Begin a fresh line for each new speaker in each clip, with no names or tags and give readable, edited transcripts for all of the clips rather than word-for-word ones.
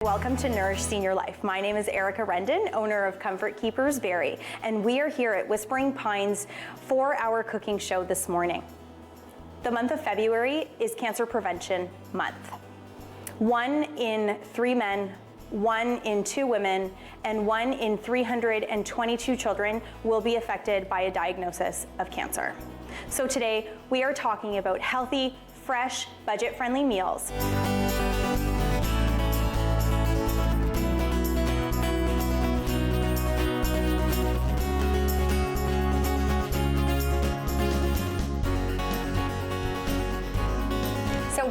Welcome to Nourish Senior Life. My name is Erica Rendon, owner of Comfort Keepers Barrie, and we are here at Whispering Pines for our cooking show this morning. The month of February is Cancer Prevention Month. 1 in 3 men, 1 in 2 women, and 1 in 322 children will be affected by a diagnosis of cancer. So today we are talking about healthy, fresh, budget-friendly meals.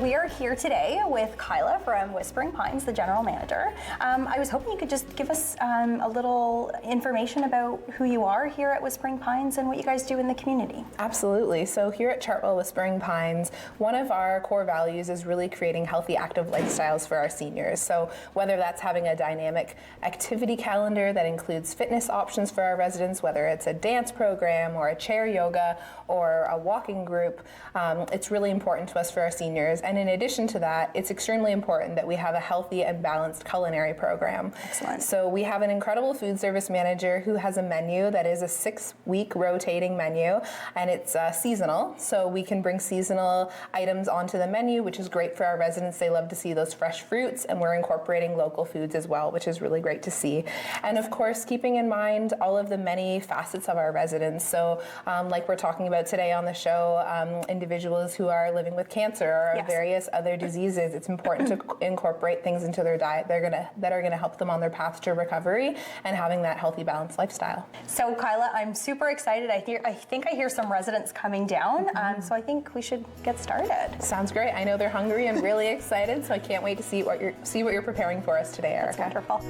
We are here today with Kyla from Whispering Pines, the general manager. I was hoping you could just give us a little information about who you are here at Whispering Pines and what you guys do in the community.
Absolutely. So here at Chartwell Whispering Pines, one of our core values is really creating healthy, active lifestyles for our seniors. So whether that's having a dynamic activity calendar that includes fitness options for our residents, whether it's a dance program or a chair yoga or a walking group, it's really important to us for our seniors. And in addition to that, it's extremely important that we have a healthy and balanced culinary program.
Excellent.
So we have an incredible food service manager who has a menu that is a 6-week rotating menu, and it's seasonal. So we can bring seasonal items onto the menu, which is great for our residents. They love to see those fresh fruits, and we're incorporating local foods as well, which is really great to see. And of course, keeping in mind all of the many facets of our residents. So like we're talking about today on the show, individuals who are living with cancer or
Yes.
various other diseases, it's important to incorporate things into their diet that are gonna help them on their path to recovery and having that healthy, balanced lifestyle.
So Kyla, I'm super excited. I think I hear some residents coming down, so I think we should get started.
Sounds great. I know they're hungry and really excited, so I can't wait to see what you're preparing for us today, Erica.
That's wonderful.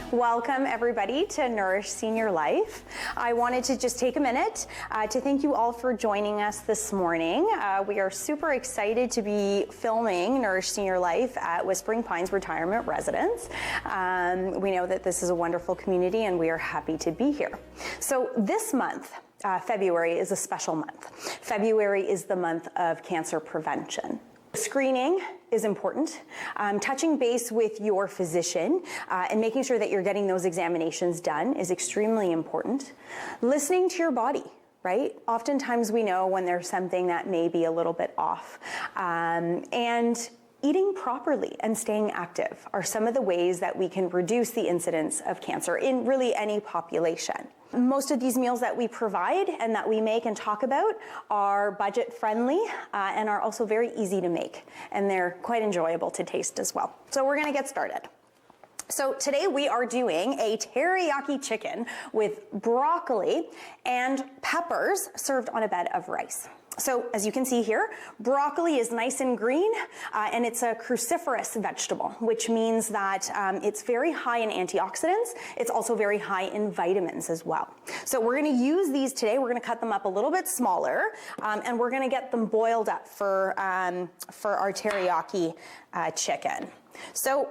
Welcome everybody to Nourish Senior Life. I wanted to just take a minute to thank you all for joining us this morning. We are super excited to be filming Nourish Senior Life at Whispering Pines Retirement Residence. We know that this is a wonderful community and we are happy to be here. So this month, February, is a special month. February is the month of cancer prevention. Screening is important. Touching base with your physician and making sure that you're getting those examinations done is extremely important. Listening to your body, right? Oftentimes we know when there's something that may be a little bit off. And eating properly and staying active are some of the ways that we can reduce the incidence of cancer in really any population. Most of these meals that we provide and that we make and talk about are budget friendly and are also very easy to make, and they're quite enjoyable to taste as well. So we're gonna get started. So today we are doing a teriyaki chicken with broccoli and peppers served on a bed of rice. So as you can see here, broccoli is nice and green, and it's a cruciferous vegetable, which means that it's very high in antioxidants. It's also very high in vitamins as well. So we're gonna use these today. We're gonna cut them up a little bit smaller, and we're gonna get them boiled up for our teriyaki chicken. So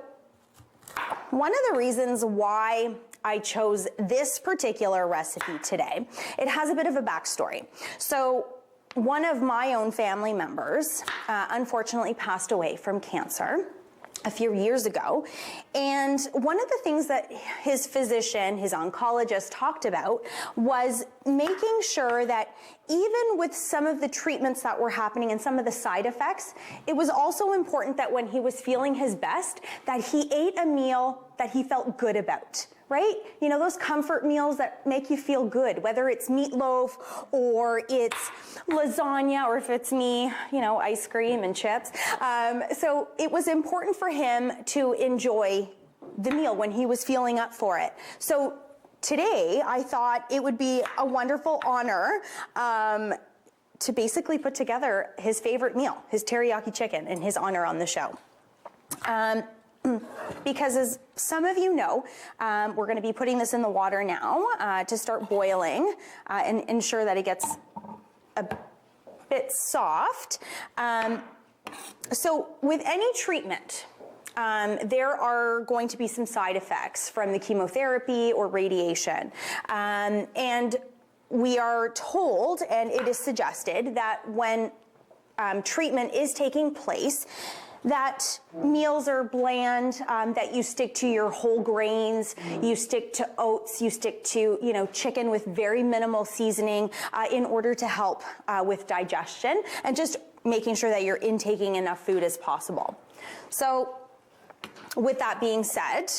one of the reasons why I chose this particular recipe today, it has a bit of a backstory. So one of my own family members unfortunately passed away from cancer a few years ago. And one of the things that his physician, his oncologist, talked about was making sure that even with some of the treatments that were happening and some of the side effects, it was also important that when he was feeling his best, that he ate a meal that he felt good about. Right? You know, those comfort meals that make you feel good, whether it's meatloaf or it's lasagna, or if it's me, you know, ice cream and chips. So it was important for him to enjoy the meal when he was feeling up for it. So today I thought it would be a wonderful honor to basically put together his favorite meal, his teriyaki chicken, in his honor on the show. Because as some of you know, we're going to be putting this in the water now to start boiling and ensure that it gets a bit soft. So with any treatment, there are going to be some side effects from the chemotherapy or radiation. And we are told, and it is suggested, that when treatment is taking place, that meals are bland, that you stick to your whole grains, you stick to oats, you stick to, chicken with very minimal seasoning in order to help with digestion, and just making sure that you're intaking enough food as possible. So with that being said,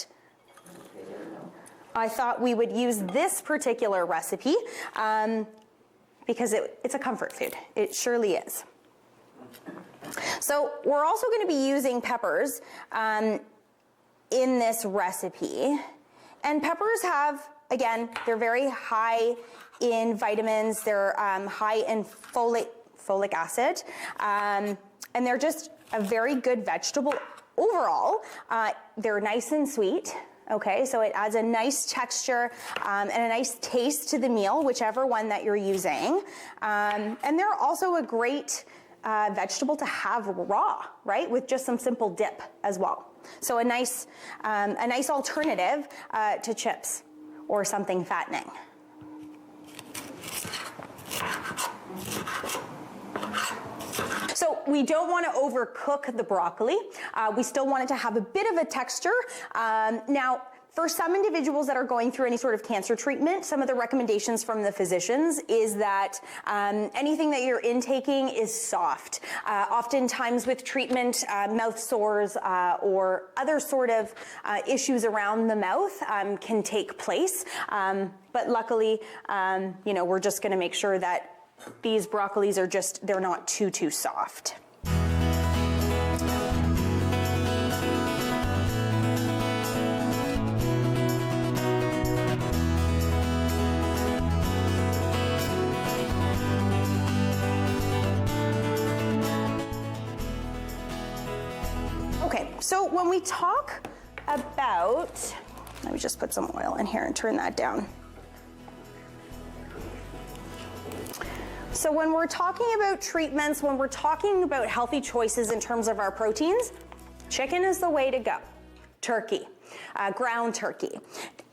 I thought we would use this particular recipe because it's a comfort food. It surely is. So we're also going to be using peppers in this recipe. And peppers have, again, they're very high in vitamins. They're high in folic acid. And they're just a very good vegetable overall. They're nice and sweet. Okay, so it adds a nice texture and a nice taste to the meal, whichever one that you're using. And they're also a great vegetable to have raw, right, with just some simple dip as well. So a nice alternative to chips or something fattening. So we don't want to overcook the broccoli. We still want it to have a bit of a texture. Now, for some individuals that are going through any sort of cancer treatment, some of the recommendations from the physicians is that anything that you're intaking is soft. Oftentimes with treatment, mouth sores or other sort of issues around the mouth can take place. But luckily, we're just going to make sure that these broccolis are they're not too soft. Okay, so when we talk about, let me just put some oil in here and turn that down. So when we're talking about treatments, when we're talking about healthy choices in terms of our proteins, chicken is the way to go. Turkey, ground turkey.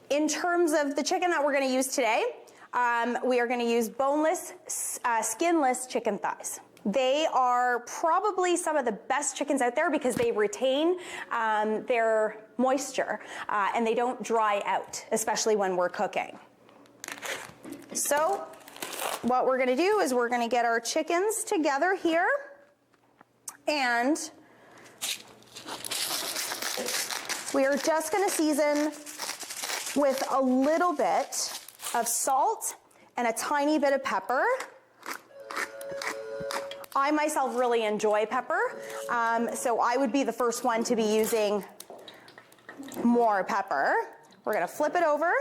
In terms of the chicken that we're going to use today, we are going to use boneless, skinless chicken thighs. They are probably some of the best chickens out there because they retain their moisture and they don't dry out, especially when we're cooking. So what we're going to do is we're going to get our chickens together here, and we are just going to season with a little bit of salt and a tiny bit of pepper. I myself really enjoy pepper, so I would be the first one to be using more pepper. We're going to flip it over.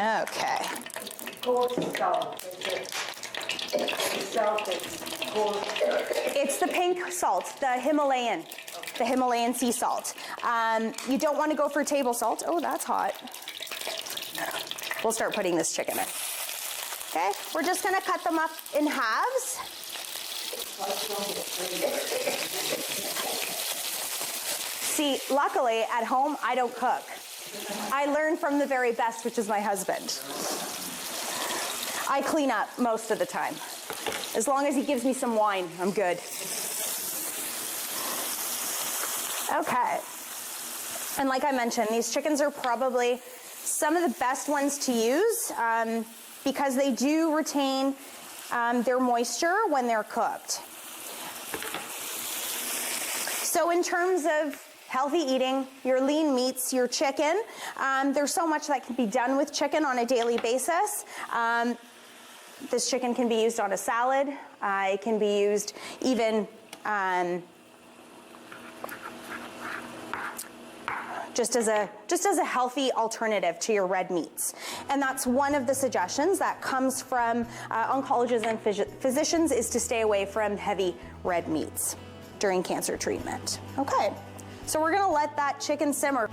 Okay. It's the pink salt, the Himalayan sea salt. You don't want to go for table salt. Oh, that's hot. We'll start putting this chicken in. Okay, we're just going to cut them up in halves. See, luckily at home I don't cook. I learn from the very best, which is my husband. I clean up most of the time. As long as he gives me some wine, I'm good. Okay. And like I mentioned, these chickens are probably some of the best ones to use because they do retain their moisture when they're cooked. So in terms of healthy eating, your lean meats, your chicken, there's so much that can be done with chicken on a daily basis. This chicken can be used on a salad. It can be used even just as a healthy alternative to your red meats. And that's one of the suggestions that comes from oncologists and physicians, is to stay away from heavy red meats during cancer treatment. Okay, so we're gonna let that chicken simmer.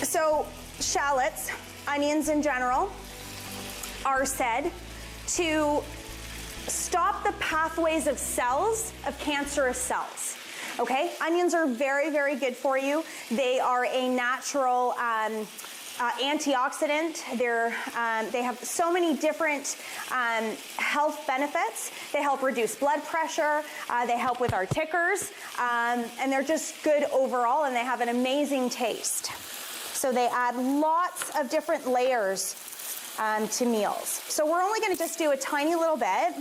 So shallots, onions in general, are said to stop the pathways of cells, of cancerous cells. Okay, onions are very, very good for you. They are a natural antioxidant. They have so many different health benefits. They help reduce blood pressure. They help with our tickers, and they're just good overall, and they have an amazing taste. So they add lots of different layers to meals. So we're only going to just do a tiny little bit.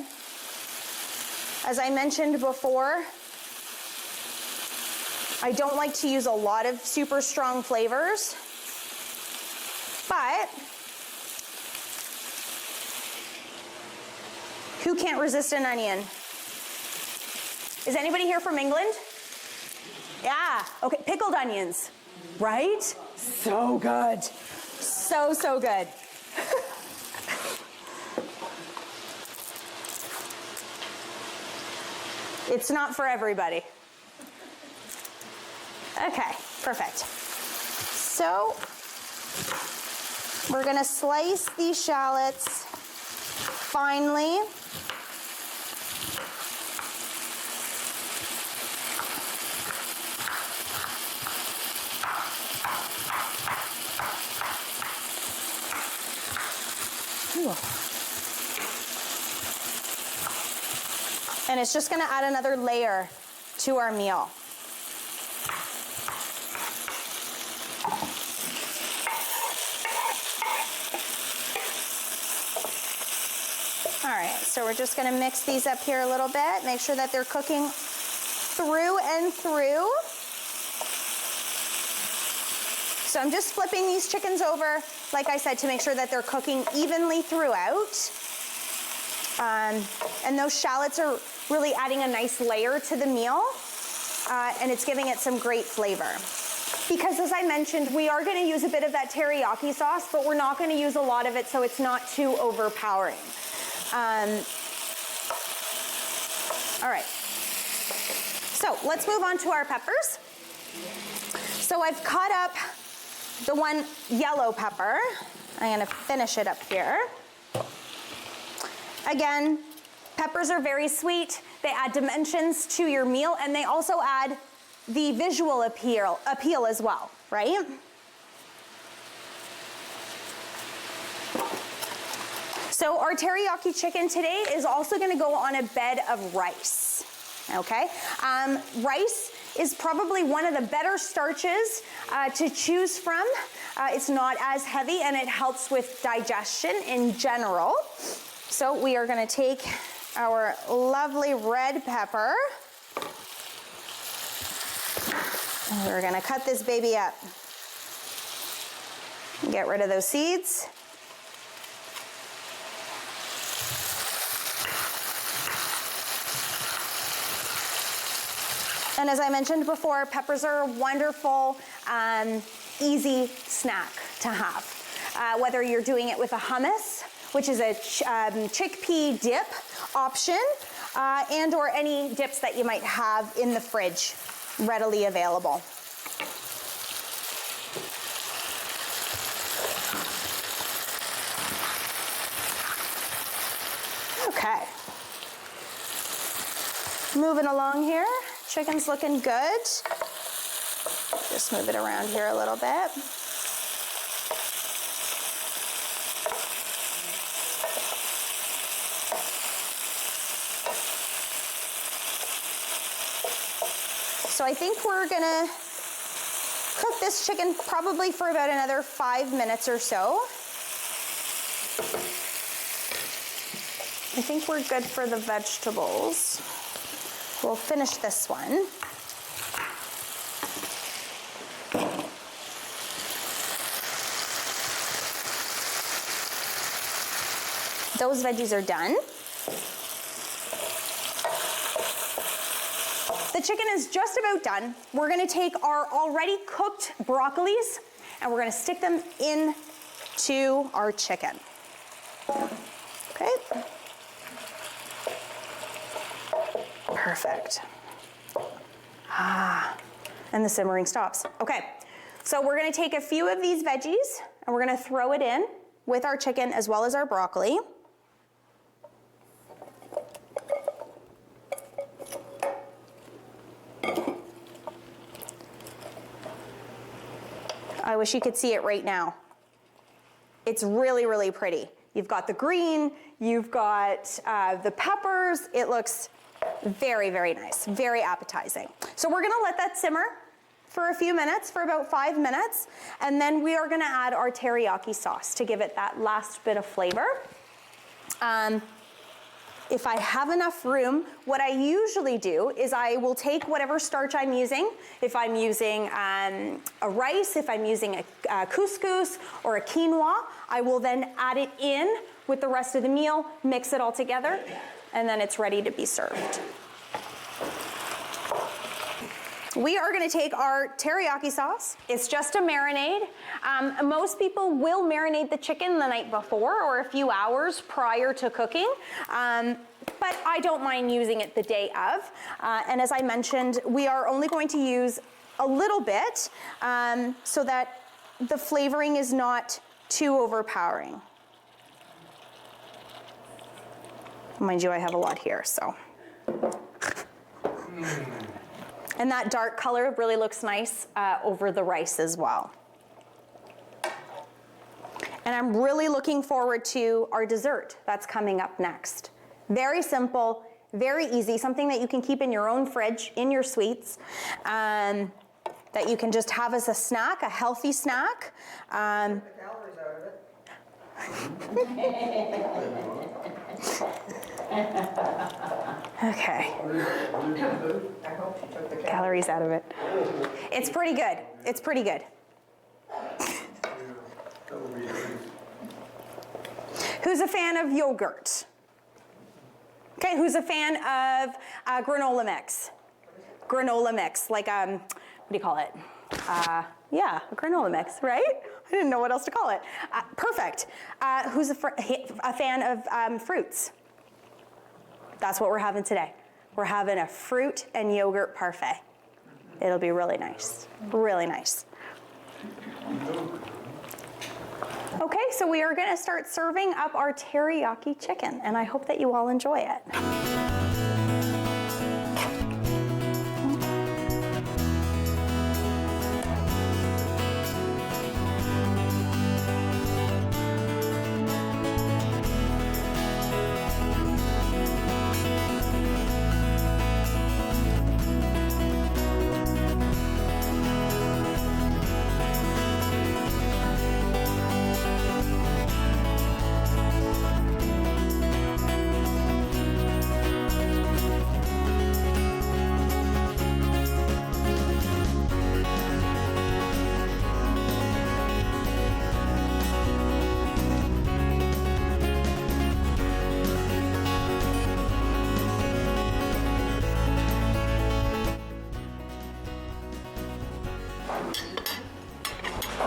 As I mentioned before, I don't like to use a lot of super strong flavors, but who can't resist an onion? Is anybody here from England? Yeah, okay, pickled onions, right? So good, so good. It's not for everybody. Okay, perfect. So we're gonna slice these shallots finely. Ooh. And it's just gonna add another layer to our meal. All right, so we're just gonna mix these up here a little bit, make sure that they're cooking through and through. So I'm just flipping these chickens over, like I said, to make sure that they're cooking evenly throughout. And those shallots are really adding a nice layer to the meal, and it's giving it some great flavor. Because as I mentioned, we are gonna use a bit of that teriyaki sauce, but we're not gonna use a lot of it so it's not too overpowering. All right, so let's move on to our peppers. So I've cut up the one yellow pepper. I'm gonna finish it up here. Again, peppers are very sweet. They add dimensions to your meal, and they also add the visual appeal as well, right? So our teriyaki chicken today is also gonna go on a bed of rice, okay? Rice is probably one of the better starches to choose from. It's not as heavy, and it helps with digestion in general. So we are gonna take our lovely red pepper, and we're gonna cut this baby up. Get rid of those seeds. And as I mentioned before, peppers are a wonderful, easy snack to have. Whether you're doing it with a hummus, which is a chickpea dip option, and or any dips that you might have in the fridge readily available. Okay. Moving along here. Chicken's looking good. Just move it around here a little bit. So I think we're gonna cook this chicken probably for about another 5 minutes or so. I think we're good for the vegetables. We'll finish this one. Those veggies are done. The chicken is just about done. We're gonna take our already cooked broccolis and we're gonna stick them into our chicken. Okay. Perfect. And the simmering stops. Okay, so we're gonna take a few of these veggies and we're gonna throw it in with our chicken as well as our broccoli. wish you could see it right now. It's really, really pretty. You've got the green, you've got the peppers. It looks very, very nice, very appetizing. So we're gonna let that simmer for a few minutes, for about 5 minutes, and then we are gonna add our teriyaki sauce to give it that last bit of flavor. If I have enough room, what I usually do is I will take whatever starch I'm using. If I'm using a rice, if I'm using a couscous or a quinoa, I will then add it in with the rest of the meal, mix it all together, and then it's ready to be served. We are gonna take our teriyaki sauce. It's just a marinade. Most people will marinate the chicken the night before or a few hours prior to cooking, but I don't mind using it the day of. And as I mentioned, we are only going to use a little bit so that the flavoring is not too overpowering. Mind you, I have a lot here, so. And that dark color really looks nice over the rice as well. And I'm really looking forward to our dessert that's coming up next. Very simple, very easy, something that you can keep in your own fridge, in your sweets, that you can just have as a snack, a healthy snack.
The calories out of it.
Okay.
I hope she took the
Calories out of it. It's pretty good. It's pretty good. Who's a fan of yogurt? Okay, who's a fan of granola mix? Granola mix, like what do you call it? Yeah, a granola mix, right? I didn't know what else to call it. Perfect. Who's a fan of fruits? That's what we're having today. We're having a fruit and yogurt parfait. It'll be really nice, really nice. Okay, so we are gonna start serving up our teriyaki chicken, and I hope that you all enjoy it.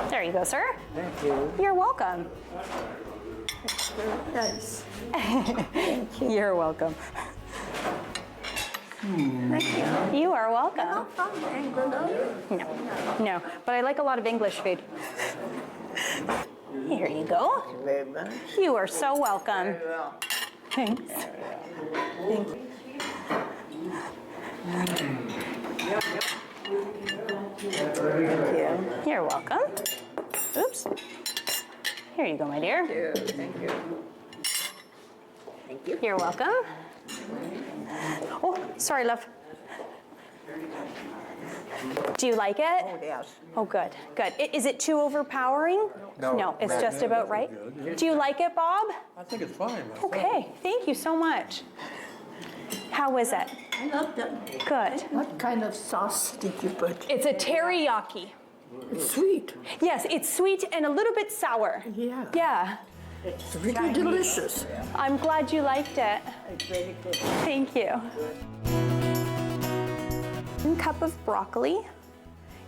There you go, sir.
Thank you.
You're welcome.
Nice.
You're welcome. Thank you. You are welcome. No, but I like a lot of English food. Here you go.
Very much.
You are so welcome.
Very well.
Thanks.
Thank you. Thank you.
You're welcome. Oops. Here you go, my dear.
Thank you. Thank you.
You're welcome. Oh, sorry, love. Do you like it?
Oh, yes.
Oh, good, good. Is it too overpowering? No, it's just about right. Do you like it, Bob?
I think it's fine.
Okay, thank you so much. How was it?
I loved it.
Good.
What kind of sauce did you put?
It's a teriyaki.
It's sweet.
Yes, it's sweet and a little bit sour.
Yeah.
Yeah.
It's really delicious.
I'm glad you liked it.
It's very good.
Thank you. 1 cup of broccoli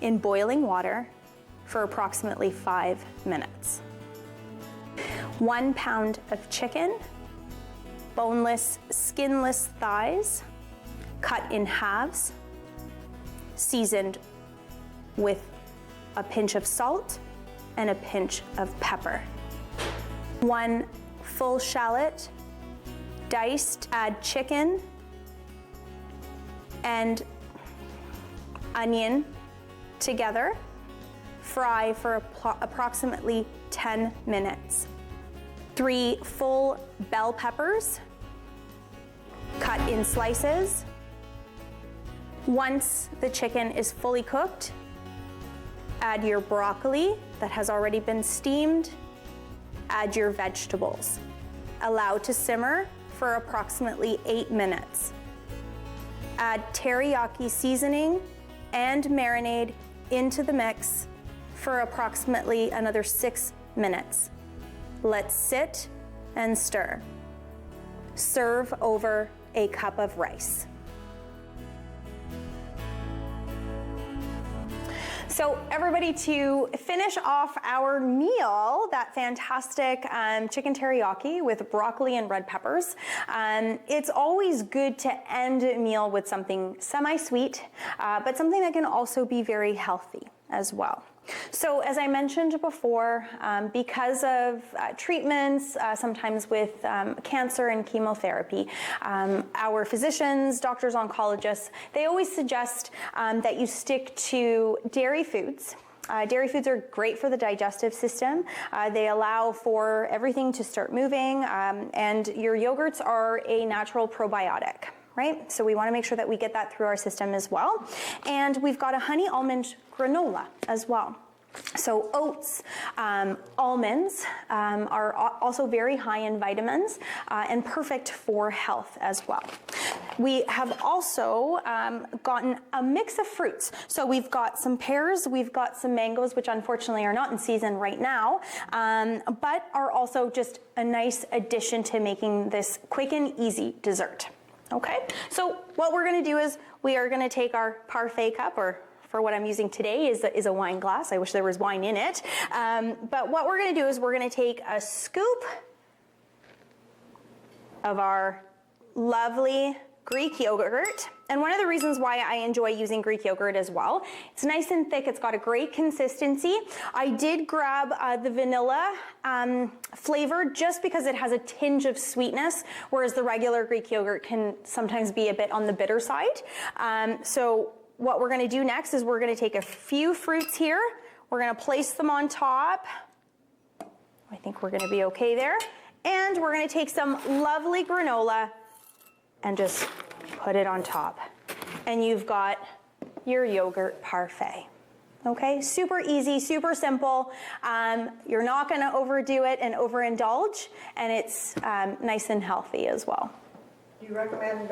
in boiling water for approximately 5 minutes. 1 pound of chicken, boneless, skinless thighs, cut in halves, seasoned with a pinch of salt and a pinch of pepper. 1 full shallot, diced, add chicken and onion together, Fry for approximately 10 minutes. 3 full bell peppers, cut in slices. Once the chicken is fully cooked, add your broccoli that has already been steamed, add your vegetables. Allow to simmer for approximately 8 minutes. Add teriyaki seasoning and marinade into the mix for approximately another 6 minutes. Let sit and stir. Serve over a cup of rice. So everybody, to finish off our meal, that fantastic chicken teriyaki with broccoli and red peppers, it's always good to end a meal with something semi-sweet, but something that can also be very healthy as well. So as I mentioned before, because of treatments, sometimes with cancer and chemotherapy, our physicians, doctors, oncologists, they always suggest that you stick to dairy foods. Dairy foods are great for the digestive system. They allow for everything to start moving, and your yogurts are a natural probiotic. Right? So we want to make sure that we get that through our system as well. And we've got a honey almond granola as well. So oats, almonds are also very high in vitamins and perfect for health as well. We have also gotten a mix of fruits. So we've got some pears, we've got some mangoes, which unfortunately are not in season right now, but are also just a nice addition to making this quick and easy dessert. Okay, so what we're going to do is we are going to take our parfait cup, or for what I'm using today is a wine glass. I wish there was wine in it. But what we're going to do is we're going to take a scoop of our lovely Greek yogurt. And one of the reasons why I enjoy using Greek yogurt as well, it's nice and thick, it's got a great consistency. I did grab the vanilla flavor just because it has a tinge of sweetness, whereas the regular Greek yogurt can sometimes be a bit on the bitter side. So what we're gonna do next is we're gonna take a few fruits here, we're gonna place them on top. I think we're gonna be okay there. And we're gonna take some lovely granola and just put it on top. And you've got your yogurt parfait. Okay, super easy, super simple. You're not gonna overdo it and overindulge, and it's nice and healthy as well.
Do you recommend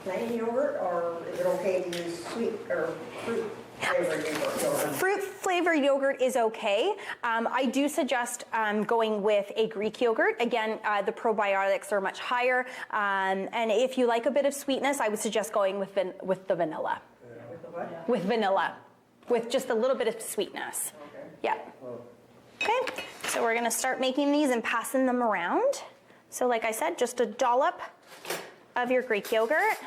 plain yogurt, or is it okay to use sweet or fruit flavored yogurt?
Fruit flavored yogurt is okay. I do suggest going with a Greek yogurt. Again, the probiotics are much higher. And if you like a bit of sweetness, I would suggest going with the vanilla.
With the what?
With vanilla, with just a little bit of sweetness.
Okay.
Yeah. Okay, so we're gonna start making these and passing them around. So like I said, just a dollop of your Greek yogurt,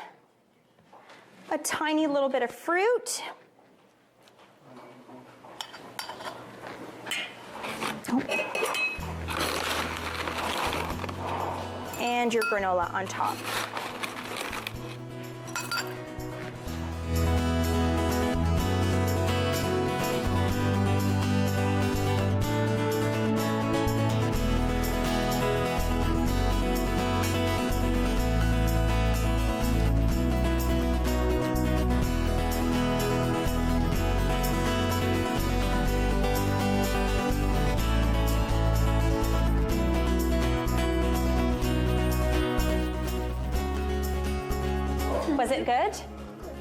a tiny little bit of fruit, and your granola on top. Was it good?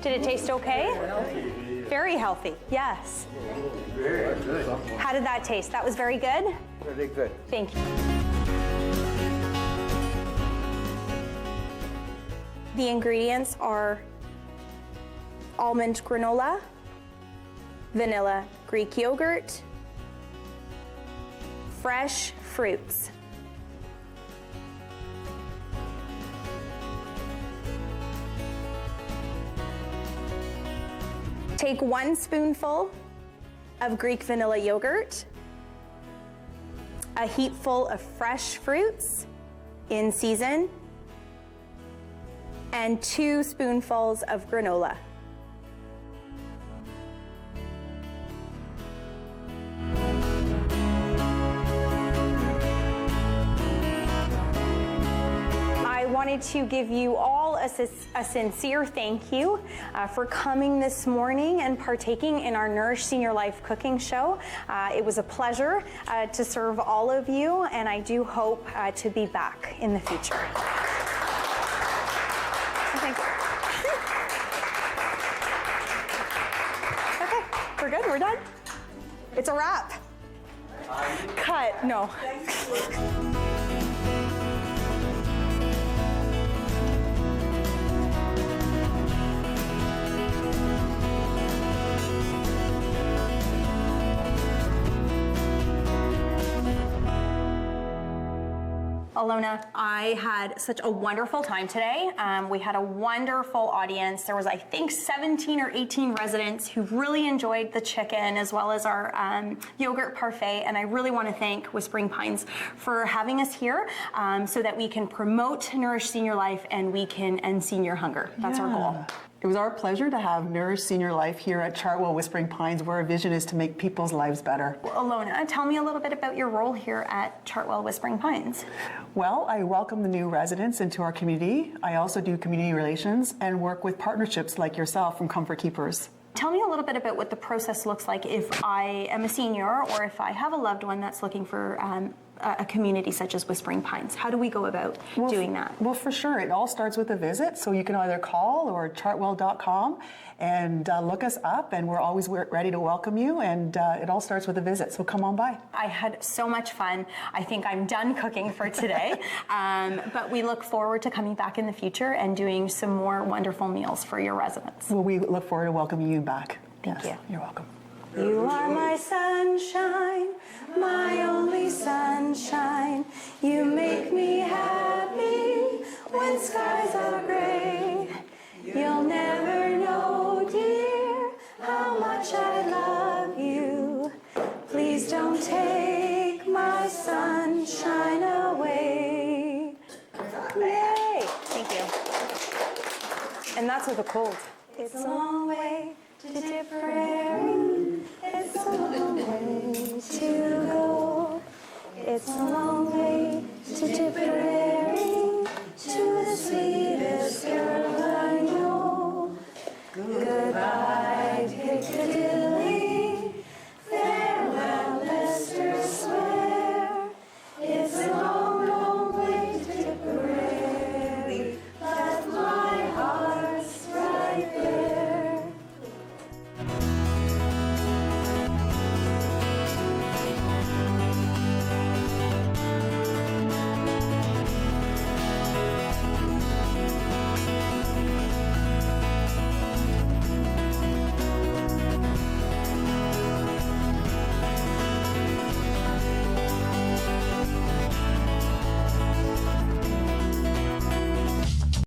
Did it taste okay? Very healthy, yes.
Very good.
How did that taste? That was very good?
Very good.
Thank you. The ingredients are almond granola, vanilla Greek yogurt, fresh fruits, take 1 spoonful of Greek vanilla yogurt, a heapful of fresh fruits in season, and 2 spoonfuls of granola. wanted to give you all a sincere thank you for coming this morning and partaking in our Nourish Senior Life cooking show. It was a pleasure to serve all of you, and I do hope to be back in the future. Okay. Okay, we're good, we're done. It's a wrap. Cut, no. Alona, I had such a wonderful time today. We had a wonderful audience. There was, I think, 17 or 18 residents who really enjoyed the chicken as well as our yogurt parfait. And I really want to thank Whispering Pines for having us here so that we can promote Nourish Senior Life and we can end senior hunger. That's our goal.
It was our pleasure to have Nourish Senior Life here at Chartwell Whispering Pines, where our vision is to make people's lives better.
Alona, tell me a little bit about your role here at Chartwell Whispering Pines.
Well, I welcome the new residents into our community. I also do community relations and work with partnerships like yourself from Comfort Keepers.
Tell me a little bit about what the process looks like if I am a senior or if I have a loved one that's looking for a community such as Whispering Pines. How do we go about doing that?
Well, for sure. It all starts with a visit. So you can either call or chartwell.com and look us up, and we're always ready to welcome you. And it all starts with a visit. So come on by.
I had so much fun. I think I'm done cooking for today. But we look forward to coming back in the future and doing some more wonderful meals for your residents.
Well, we look forward to welcoming you back.
Thank you.
You're welcome.
You are my sunshine, my only sunshine. You make me happy when skies are gray. You'll never know, dear, how much I love you. Please don't take my sunshine away. Yay! Thank you. And that's with a cold. It's a long way to Tipperary. It's a long way to go. It's a long way to Tipperary.